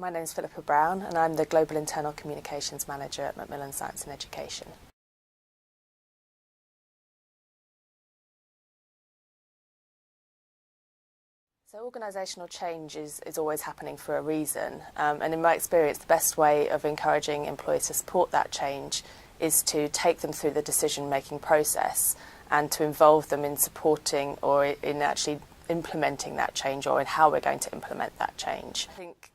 My name is Philippa Brown and I'm the Global Internal Communications Manager at Macmillan Science and Education. So organisational change is always happening for a reason, and in my experience the best way of encouraging employees to support that change is to take them through the decision-making process and to involve them in supporting or in actually implementing that change or in how we're going to implement that change. I think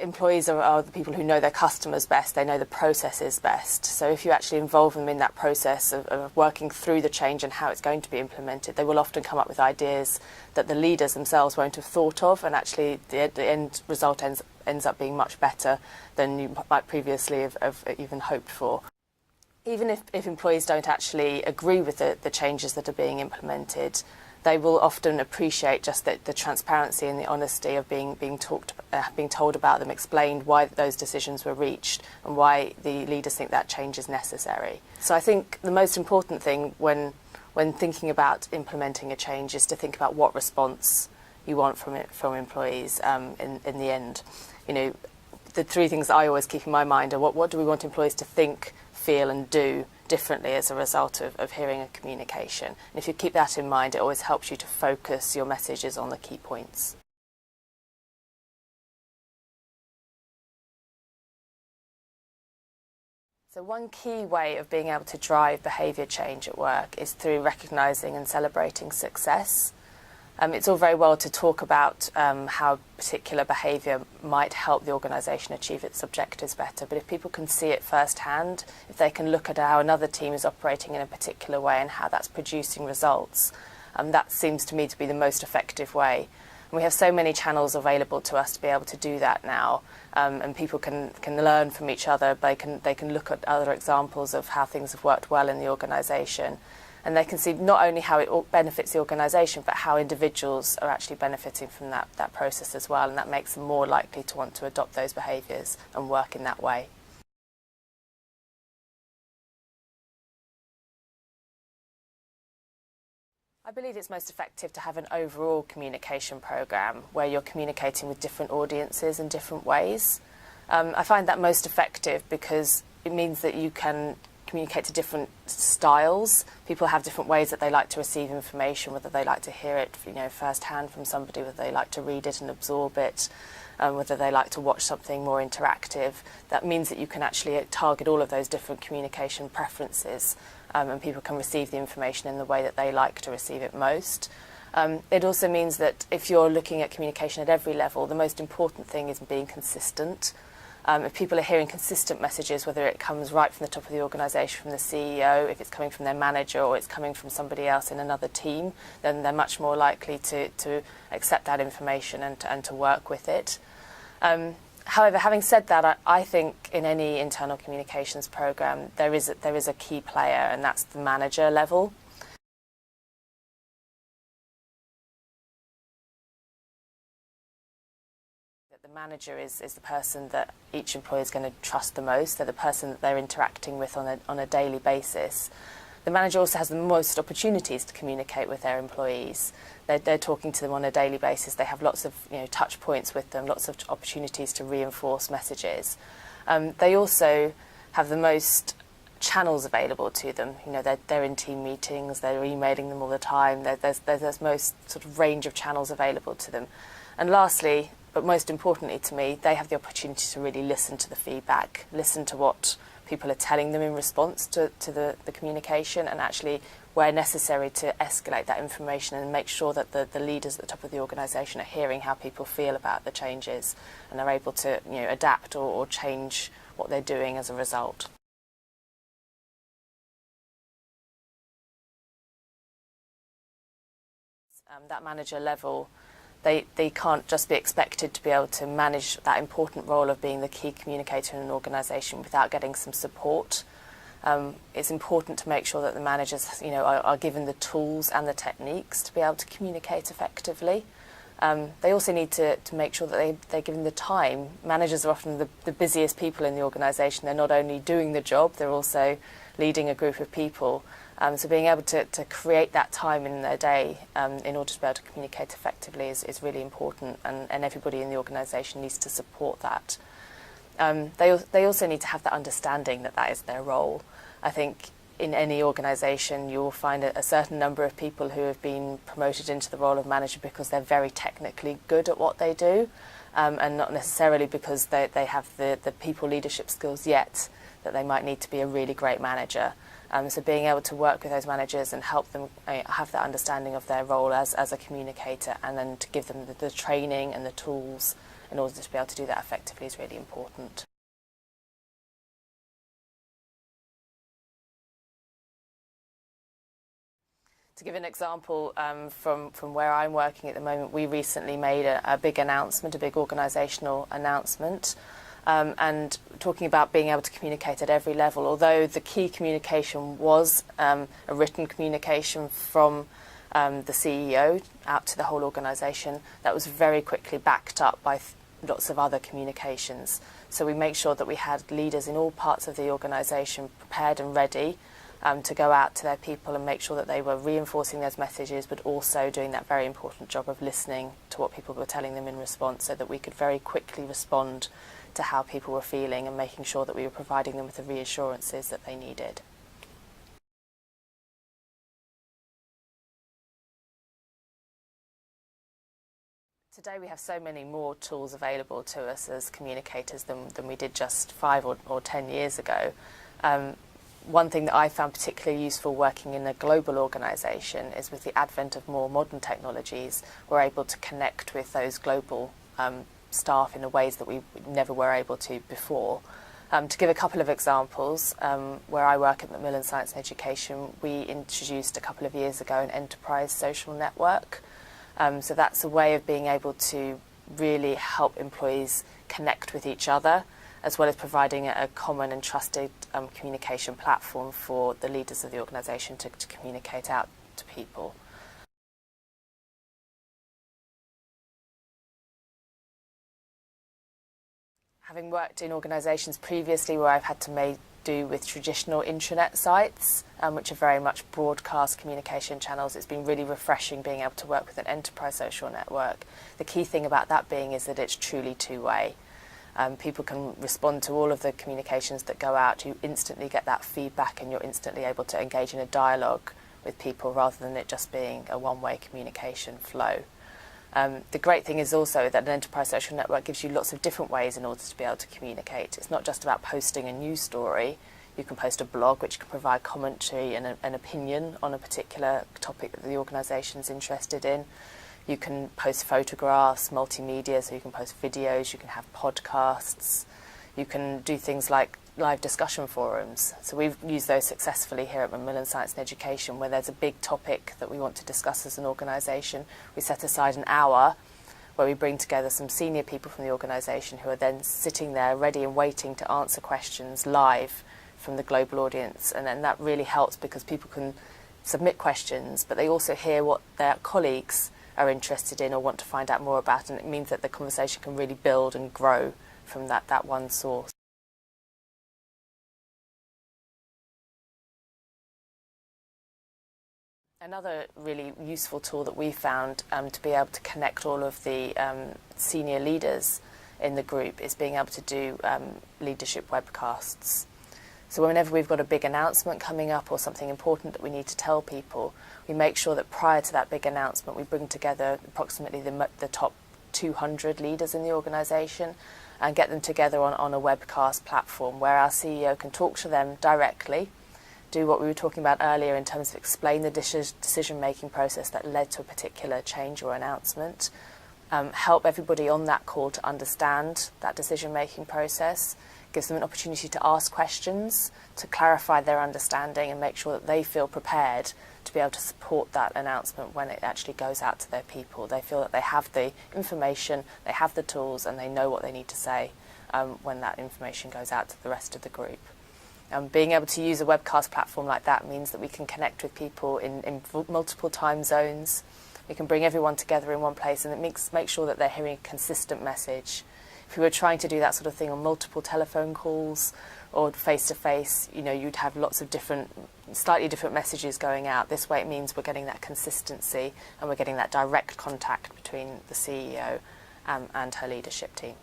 employees are the people who know their customers best, they know the processes best. So if you actually involve them in that process of working through the change and how it's going to be implemented, they will often come up with ideas that the leaders themselves won't have thought of, and actually the end result ends up being much better than you might previously have even hoped for. Even if employees don't actually agree with the changes that are being implemented, they will often appreciate just the transparency and the honesty of being told about them, explained why those decisions were reached and why the leaders think that change is necessary. So I think the most important thing when thinking about implementing a change is to think about what response you want from employees in the end. The three things I always keep in my mind are what do we want employees to think, feel and do differently as a result of hearing a communication. And if you keep that in mind, it always helps you to focus your messages on the key points. So one key way of being able to drive behaviour change at work is through recognising and celebrating success. It's all very well to talk about how particular behaviour might help the organisation achieve its objectives better, but if people can see it firsthand, if they can look at how another team is operating in a particular way and how that's producing results, that seems to me to be the most effective way. And we have so many channels available to us to be able to do that now, and people can learn from each other. They can look at other examples of how things have worked well in the organisation. And they can see not only how it benefits the organisation, but how individuals are actually benefiting from that process as well, and that makes them more likely to want to adopt those behaviours and work in that way. I believe it's most effective to have an overall communication programme where you're communicating with different audiences in different ways. I find that most effective because it means that you can communicate to different styles. People have different ways that they like to receive information, whether they like to hear it firsthand from somebody, whether they like to read it and absorb it, whether they like to watch something more interactive. That means that you can actually target all of those different communication preferences, and people can receive the information in the way that they like to receive it most. It also means that if you're looking at communication at every level, the most important thing is being consistent. If people are hearing consistent messages, whether it comes right from the top of the organisation, from the CEO, if it's coming from their manager or it's coming from somebody else in another team, then they're much more likely to accept that information and to work with it. However, having said that, I think in any internal communications programme there is a key player, and that's the manager level. The manager is the person that each employee is going to trust the most. They're the person that they're interacting with on a daily basis. The manager also has the most opportunities to communicate with their employees. They're talking to them on a daily basis. They have lots of touch points with them, lots of opportunities to reinforce messages. They also have the most channels available to them. They're in team meetings, they're emailing them all the time. There's most sort of range of channels available to them. And lastly, but most importantly to me, they have the opportunity to really listen to the feedback, listen to what people are telling them in response to the communication, and actually, where necessary, to escalate that information and make sure that the leaders at the top of the organisation are hearing how people feel about the changes and are able to adapt or change what they're doing as a result. That manager level, they can't just be expected to be able to manage that important role of being the key communicator in an organisation without getting some support. It's important to make sure that the managers are given the tools and the techniques to be able to communicate effectively. They also need to make sure that they're given the time. Managers are often the busiest people in the organisation. They're not only doing the job, they're also leading a group of people. So being able to create that time in their day in order to be able to communicate effectively is really important, and everybody in the organisation needs to support that. They also need to have that understanding that that is their role. I think in any organisation you will find a certain number of people who have been promoted into the role of manager because they're very technically good at what they do, and not necessarily because they have the people leadership skills yet that they might need to be a really great manager. So being able to work with those managers and help them have that understanding of their role as a communicator, and then to give them the training and the tools in order to be able to do that effectively is really important. To give an example from where I'm working at the moment, we recently made a big announcement, a big organisational announcement, and talking about being able to communicate at every level. Although the key communication was a written communication from the CEO out to the whole organisation, that was very quickly backed up by lots of other communications. So we make sure that we had leaders in all parts of the organisation prepared and ready to go out to their people and make sure that they were reinforcing those messages, but also doing that very important job of listening to what people were telling them in response, so that we could very quickly respond to how people were feeling and making sure that we were providing them with the reassurances that they needed. Today we have so many more tools available to us as communicators than we did just 5 or 10 years ago. One thing that I found particularly useful working in a global organisation is with the advent of more modern technologies, we're able to connect with those global staff in ways that we never were able to before. To give a couple of examples, where I work at Macmillan Science and Education, we introduced a couple of years ago an enterprise social network. So that's a way of being able to really help employees connect with each other, as well as providing a common and trusted communication platform for the leaders of the organisation to communicate out to people. Having worked in organisations previously where I've had to do with traditional intranet sites, which are very much broadcast communication channels, it's been really refreshing being able to work with an enterprise social network. The key thing about that is that it's truly two-way. People can respond to all of the communications that go out. You instantly get that feedback and you're instantly able to engage in a dialogue with people rather than it just being a one-way communication flow. The great thing is also that an enterprise social network gives you lots of different ways in order to be able to communicate. It's not just about posting a news story. You can post a blog which can provide commentary and an opinion on a particular topic that the organisation is interested in. You can post photographs, multimedia, so you can post videos, you can have podcasts, you can do things like live discussion forums. So we've used those successfully here at Macmillan Science and Education, where there's a big topic that we want to discuss as an organisation. We set aside an hour where we bring together some senior people from the organisation who are then sitting there ready and waiting to answer questions live from the global audience. And then that really helps because people can submit questions, but they also hear what their colleagues are interested in or want to find out more about, and it means that the conversation can really build and grow from that one source. Another really useful tool that we found to be able to connect all of the senior leaders in the group is being able to do leadership webcasts. So whenever we've got a big announcement coming up or something important that we need to tell people, we make sure that prior to that big announcement we bring together approximately the top 200 leaders in the organisation and get them together on a webcast platform where our CEO can talk to them directly, do what we were talking about earlier in terms of explain the decision-making process that led to a particular change or announcement, help everybody on that call to understand that decision-making process, gives them an opportunity to ask questions, to clarify their understanding and make sure that they feel prepared to be able to support that announcement when it actually goes out to their people. They feel that they have the information, they have the tools, and they know what they need to say when that information goes out to the rest of the group. Being able to use a webcast platform like that means that we can connect with people in multiple time zones. We can bring everyone together in one place, and it makes sure that they're hearing a consistent message. If we were trying to do that sort of thing on multiple telephone calls or face-to-face, you'd have lots of slightly different messages going out. This way it means we're getting that consistency and we're getting that direct contact between the CEO and her leadership team.